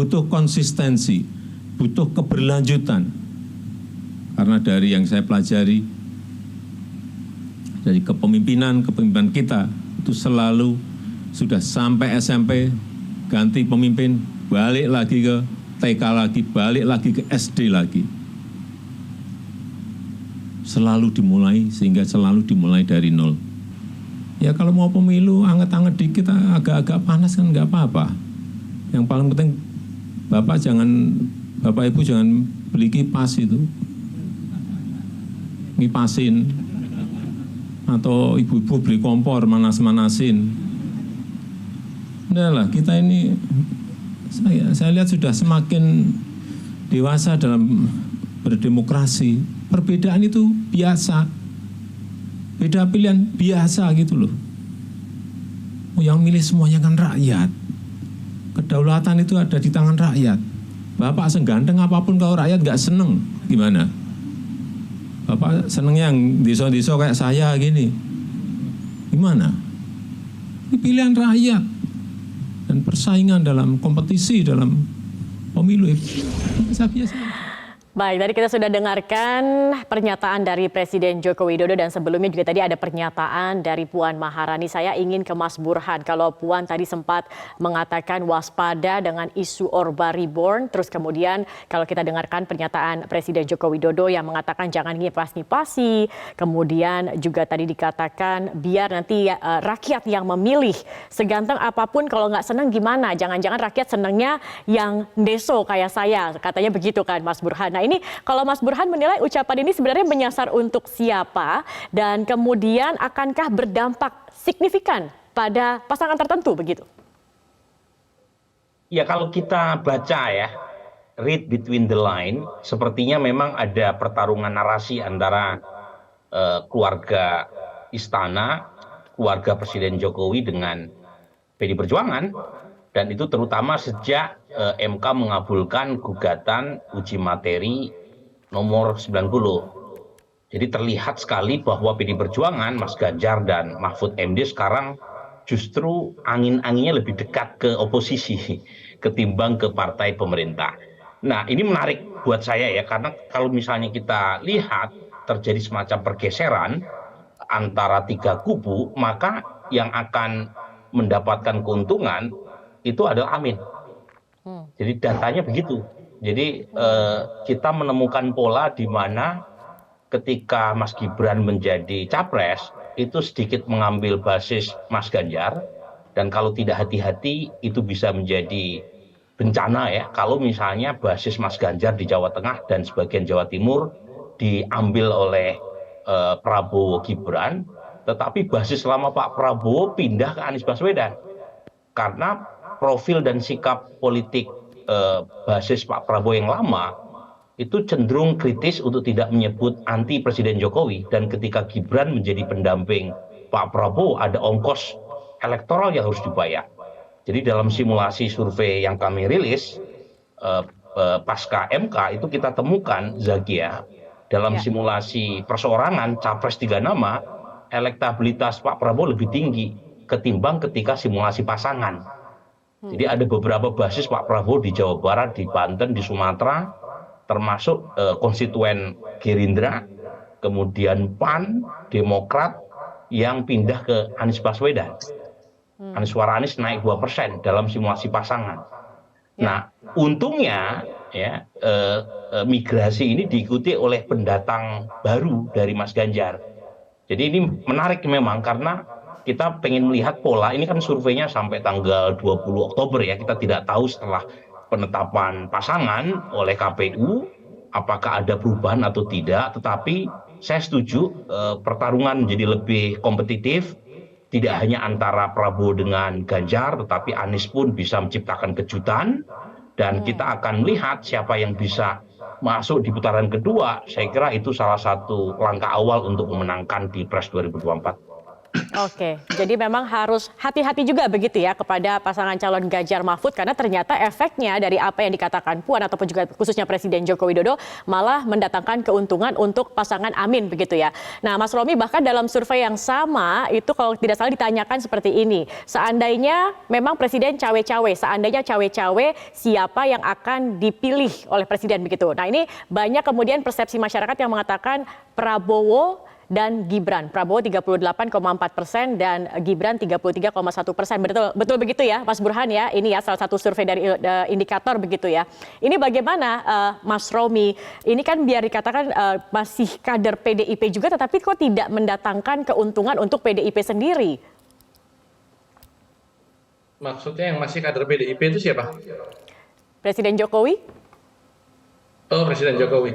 butuh konsistensi, butuh keberlanjutan. Karena dari yang saya pelajari, dari kepemimpinan kita, itu selalu sudah sampai SMP, ganti pemimpin, balik lagi ke TK lagi, balik lagi ke SD lagi. Selalu dimulai, sehingga selalu dimulai dari nol. Ya kalau mau pemilu, anget-anget dikit, agak-agak panas kan nggak apa-apa. Yang paling penting, Bapak Ibu jangan beli kipas itu. Ngipasin. Atau ibu-ibu beli kompor, manas-manasin. Udah lah, kita ini, saya lihat sudah semakin dewasa dalam berdemokrasi. Perbedaan itu biasa. Beda pilihan biasa gitu loh. Yang milih semuanya kan rakyat. Kedaulatan itu ada di tangan rakyat. Bapak seganteng apapun kalau rakyat nggak seneng, gimana? Bapak senengnya yang diso-diso kayak saya gini. Gimana? Ini pilihan rakyat. Dan persaingan dalam kompetisi, dalam pemilu. Biasa-biasa. Baik, tadi kita sudah dengarkan pernyataan dari Presiden Joko Widodo dan sebelumnya juga tadi ada pernyataan dari Puan Maharani. Saya ingin ke Mas Burhan. Kalau Puan tadi sempat mengatakan waspada dengan isu Orba Reborn, terus kemudian kalau kita dengarkan pernyataan Presiden Joko Widodo yang mengatakan jangan ngipas-ngipasi, kemudian juga tadi dikatakan biar nanti rakyat yang memilih, seganteng apapun kalau nggak senang gimana, jangan-jangan rakyat senangnya yang deso kayak saya, katanya begitu kan Mas Burhan. Nah ini kalau Mas Burhan menilai ucapan ini sebenarnya menyasar untuk siapa dan kemudian akankah berdampak signifikan pada pasangan tertentu begitu? Ya kalau kita baca ya, read between the line, sepertinya memang ada pertarungan narasi antara keluarga istana, keluarga Presiden Jokowi dengan PD Perjuangan. Dan itu terutama sejak MK mengabulkan gugatan uji materi nomor 90. Jadi terlihat sekali bahwa PD Perjuangan, Mas Ganjar dan Mahfud MD sekarang justru angin-anginnya lebih dekat ke oposisi ketimbang ke partai pemerintah. Nah ini menarik buat saya ya, karena kalau misalnya kita lihat terjadi semacam pergeseran antara tiga kubu, maka yang akan mendapatkan keuntungan itu adalah Amin. Jadi datanya begitu. Jadi kita menemukan pola di mana ketika Mas Gibran menjadi capres, itu sedikit mengambil basis Mas Ganjar. Dan kalau tidak hati-hati itu bisa menjadi bencana ya. Kalau misalnya basis Mas Ganjar di Jawa Tengah dan sebagian Jawa Timur diambil oleh Prabowo Gibran, tetapi basis lama Pak Prabowo pindah ke Anies Baswedan. Karena profil dan sikap politik basis Pak Prabowo yang lama itu cenderung kritis untuk tidak menyebut anti Presiden Jokowi, dan ketika Gibran menjadi pendamping Pak Prabowo ada ongkos elektoral yang harus dibayar. Jadi dalam simulasi survei yang kami rilis pasca MK itu kita temukan Zakia dalam simulasi perseorangan capres 3 nama elektabilitas Pak Prabowo lebih tinggi ketimbang ketika simulasi pasangan. Jadi ada beberapa basis Pak Prabowo di Jawa Barat, di Banten, di Sumatera, termasuk konstituen Gerindra, kemudian PAN, Demokrat yang pindah ke Anies Baswedan. Suara Anies naik 2% dalam simulasi pasangan. Nah, untungnya ya migrasi ini diikuti oleh pendatang baru dari Mas Ganjar. Jadi ini menarik memang karena kita pengen melihat pola, ini kan surveinya sampai tanggal 20 Oktober ya, kita tidak tahu setelah penetapan pasangan oleh KPU apakah ada perubahan atau tidak, tetapi saya setuju pertarungan menjadi lebih kompetitif, tidak hanya antara Prabowo dengan Ganjar, tetapi Anies pun bisa menciptakan kejutan, dan kita akan melihat siapa yang bisa masuk di putaran kedua. Saya kira itu salah satu langkah awal untuk memenangkan Pilpres 2024. Oke, jadi memang harus hati-hati juga begitu ya kepada pasangan calon Ganjar Mahfud karena ternyata efeknya dari apa yang dikatakan Puan ataupun juga khususnya Presiden Joko Widodo malah mendatangkan keuntungan untuk pasangan Amin begitu ya. Nah Mas Romi bahkan dalam survei yang sama itu kalau tidak salah ditanyakan seperti ini. Seandainya memang Presiden cawe-cawe, seandainya cawe-cawe siapa yang akan dipilih oleh Presiden begitu. Nah ini banyak kemudian persepsi masyarakat yang mengatakan Prabowo dan Gibran. Prabowo 38,4% dan Gibran 33,1%. Betul begitu ya Mas Burhan ya. Ini ya salah satu survei dari indikator begitu ya. Ini bagaimana Mas Romi? Ini kan biar dikatakan masih kader PDIP juga tetapi kok tidak mendatangkan keuntungan untuk PDIP sendiri? Maksudnya yang masih kader PDIP itu siapa? Presiden Jokowi? Oh, Presiden Jokowi.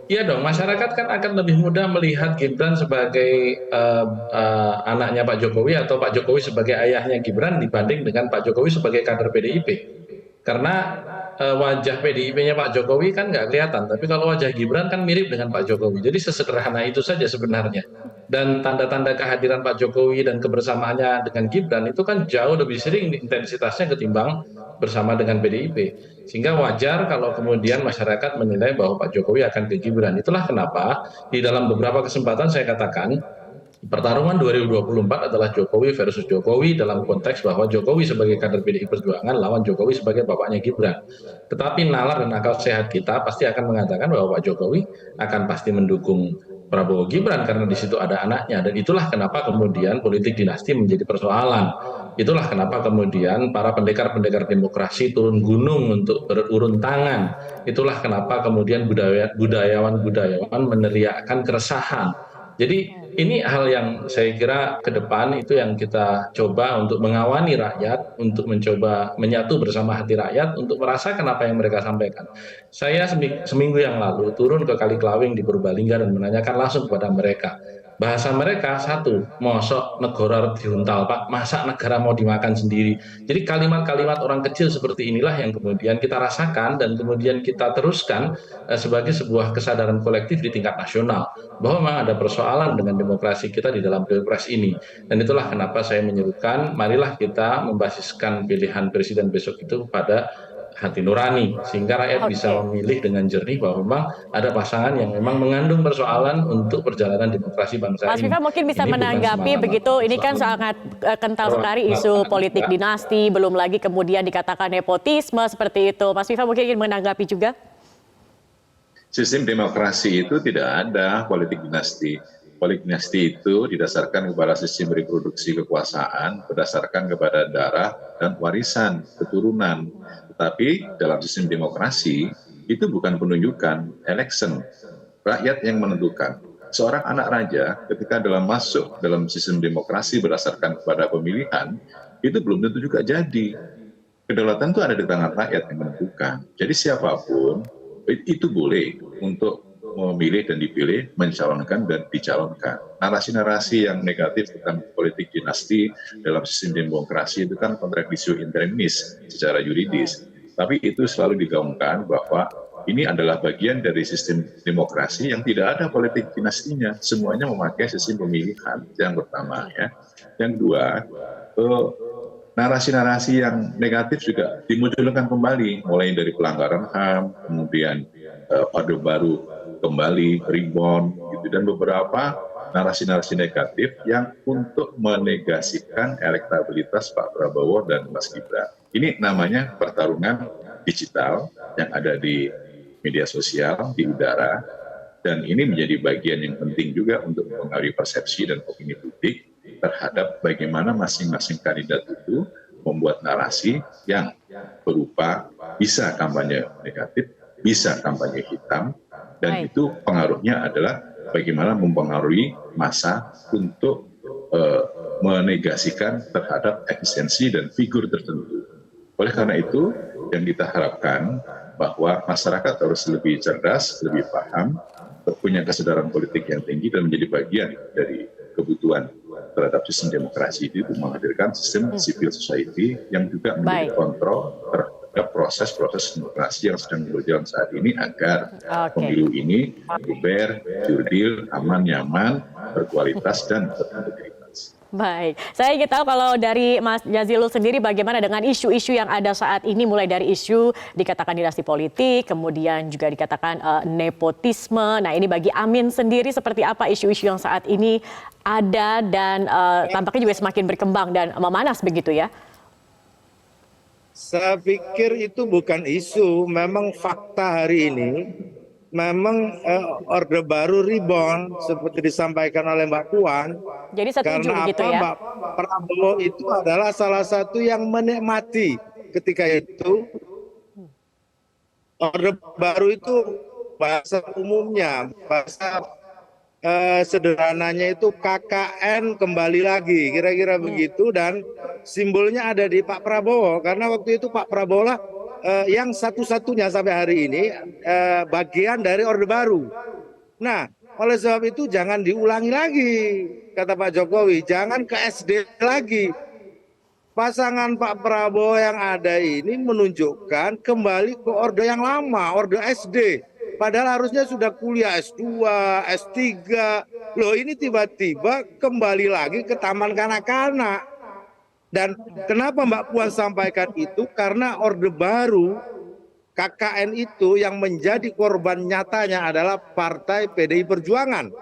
Iya dong, masyarakat kan akan lebih mudah melihat Gibran sebagai anaknya Pak Jokowi atau Pak Jokowi sebagai ayahnya Gibran dibanding dengan Pak Jokowi sebagai kader PDIP. Karena wajah PDIP-nya Pak Jokowi kan nggak kelihatan, tapi kalau wajah Gibran kan mirip dengan Pak Jokowi. Jadi sesederhana itu saja sebenarnya. Dan tanda-tanda kehadiran Pak Jokowi dan kebersamaannya dengan Gibran itu kan jauh lebih sering intensitasnya ketimbang bersama dengan PDIP. Sehingga wajar kalau kemudian masyarakat menilai bahwa Pak Jokowi akan ke Gibran. Itulah kenapa di dalam beberapa kesempatan saya katakan pertarungan 2024 adalah Jokowi versus Jokowi dalam konteks bahwa Jokowi sebagai kader PDI Perjuangan lawan Jokowi sebagai bapaknya Gibran. Tetapi nalar dan akal sehat kita pasti akan mengatakan bahwa Pak Jokowi akan pasti mendukung Prabowo Gibran karena di situ ada anaknya, dan itulah kenapa kemudian politik dinasti menjadi persoalan. Itulah kenapa kemudian para pendekar-pendekar demokrasi turun gunung untuk berurun tangan. Itulah kenapa kemudian budayawan-budayawan meneriakkan keresahan. Jadi ini hal yang saya kira ke depan itu yang kita coba untuk mengawani rakyat, untuk mencoba menyatu bersama hati rakyat, untuk merasakan apa yang mereka sampaikan. Saya seminggu yang lalu turun ke Kali Klawing di Purbalingga dan menanyakan langsung kepada mereka. Bahasa mereka satu, mosok negara dihuntal Pak, masa negara mau dimakan sendiri. Jadi kalimat-kalimat orang kecil seperti inilah yang kemudian kita rasakan dan kemudian kita teruskan sebagai sebuah kesadaran kolektif di tingkat nasional. Bahwa memang ada persoalan dengan demokrasi kita di dalam pilpres ini. Dan itulah kenapa saya menyerukan, marilah kita membasiskan pilihan presiden besok itu pada hati nurani, sehingga rakyat bisa memilih dengan jernih bahwa memang ada pasangan yang memang mengandung persoalan untuk perjalanan demokrasi bangsa ini. Mas Viva mungkin bisa Ini menanggapi begitu, ini kan sangat kental sekali isu politik dinasti, belum lagi kemudian dikatakan nepotisme seperti itu. Mas Viva mungkin ingin menanggapi juga? Sistem demokrasi itu tidak ada politik dinasti. Politik dinasti itu didasarkan kepada sistem reproduksi kekuasaan, berdasarkan kepada darah dan warisan, keturunan. Tetapi dalam sistem demokrasi, itu bukan penunjukan, election. Rakyat yang menentukan. Seorang anak raja ketika masuk dalam sistem demokrasi berdasarkan kepada pemilihan, itu belum tentu juga jadi. Kedaulatan itu ada di tangan rakyat yang menentukan. Jadi siapapun, itu boleh untuk memilih dan dipilih, mencalonkan dan dicalonkan. Narasi-narasi yang negatif tentang politik dinasti dalam sistem demokrasi itu kan kontradiksi interimis secara yuridis. Tapi itu selalu digaungkan bahwa ini adalah bagian dari sistem demokrasi yang tidak ada politik dinastinya. Semuanya memakai sistem pemilihan, yang pertama ya. Yang kedua, narasi-narasi yang negatif juga dimunculkan kembali, mulai dari pelanggaran HAM, kemudian Orde Baru kembali, rebound, gitu, dan beberapa narasi-narasi negatif yang untuk menegasikan elektabilitas Pak Prabowo dan Mas Gibran. Ini namanya pertarungan digital yang ada di media sosial, di udara, dan ini menjadi bagian yang penting juga untuk mempengaruhi persepsi dan opini publik terhadap bagaimana masing-masing kandidat itu membuat narasi yang berupa bisa kampanye negatif, bisa kampanye hitam, dan itu pengaruhnya adalah bagaimana mempengaruhi massa untuk menegasikan terhadap eksistensi dan figur tertentu. Oleh karena itu, yang kita harapkan bahwa masyarakat harus lebih cerdas, lebih paham, punya kesadaran politik yang tinggi dan menjadi bagian dari kebutuhan terhadap sistem demokrasi itu menghadirkan sistem civil society yang juga menjadi kontrol terhadap proses-proses demokrasi yang sedang berjalan saat ini agar pemilu ini fair, jurdil, aman, nyaman, berkualitas dan berintegritas. Baik, saya ingin tahu kalau dari Mas Jazilul sendiri bagaimana dengan isu-isu yang ada saat ini, mulai dari isu dikatakan dinasti politik, kemudian juga dikatakan nepotisme. Nah ini bagi Amin sendiri seperti apa isu-isu yang saat ini ada dan tampaknya juga semakin berkembang dan memanas begitu ya? Saya pikir itu bukan isu, memang fakta hari ini. Memang Orde Baru rebound seperti disampaikan oleh Mbak Puan. Jadi setuju Karena begitu apa, ya? Mbak Prabowo itu adalah salah satu yang menikmati ketika itu. Orde Baru itu bahasa umumnya, bahasa sederhananya itu KKN kembali lagi, kira-kira begitu, dan simbolnya ada di Pak Prabowo, karena waktu itu Pak Prabowo lah yang satu-satunya sampai hari ini bagian dari Orde Baru. Nah, oleh sebab itu jangan diulangi lagi, kata Pak Jokowi, jangan ke SD lagi. Pasangan Pak Prabowo yang ada ini menunjukkan kembali ke orde yang lama, orde SD. Padahal harusnya sudah kuliah S2, S3. Loh ini tiba-tiba kembali lagi ke taman kanak-kanak. Dan kenapa Mbak Puan sampaikan itu? Karena Orde Baru, KKN itu yang menjadi korban nyatanya adalah Partai PDI Perjuangan.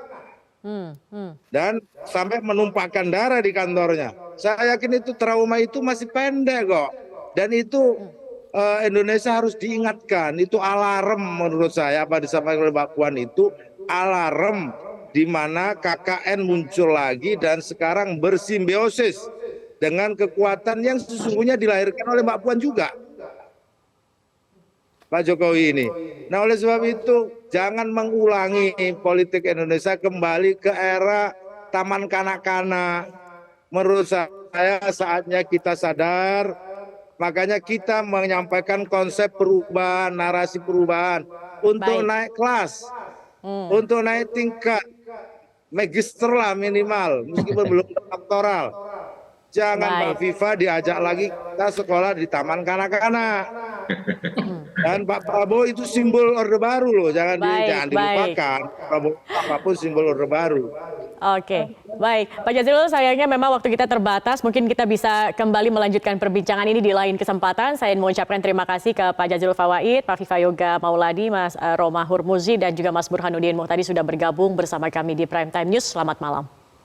Dan sampai menumpahkan darah di kantornya. Saya yakin itu trauma itu masih pendek kok. Dan itu Indonesia harus diingatkan. Itu alarm menurut saya, apa disampaikan oleh Mbak Puan itu alarm di mana KKN muncul lagi dan sekarang bersimbiosis dengan kekuatan yang sesungguhnya dilahirkan oleh Mbak Puan juga, Pak Jokowi ini. Nah oleh sebab itu jangan mengulangi politik Indonesia kembali ke era taman kanak-kanak. Menurut saya saatnya kita sadar, makanya kita menyampaikan konsep perubahan, narasi perubahan untuk naik kelas, untuk naik tingkat, magister lah minimal, meskipun belum doktoral. Jangan Mbak Viva diajak lagi kita sekolah di taman kanak-kanak. Dan Pak Prabowo itu simbol Orde Baru loh, jangan dilupakan. Prabowo apapun simbol Orde Baru. Oke, baik. Pak Jazilul, sayangnya memang waktu kita terbatas. Mungkin kita bisa kembali melanjutkan perbincangan ini di lain kesempatan. Saya mengucapkan terima kasih ke Pak Jazilul Fawait, Pak Viva Yoga Mauladi, Mas Roma Hurmuzi, dan juga Mas Burhanuddin Muhtadi sudah bergabung bersama kami di Prime Time News. Selamat malam.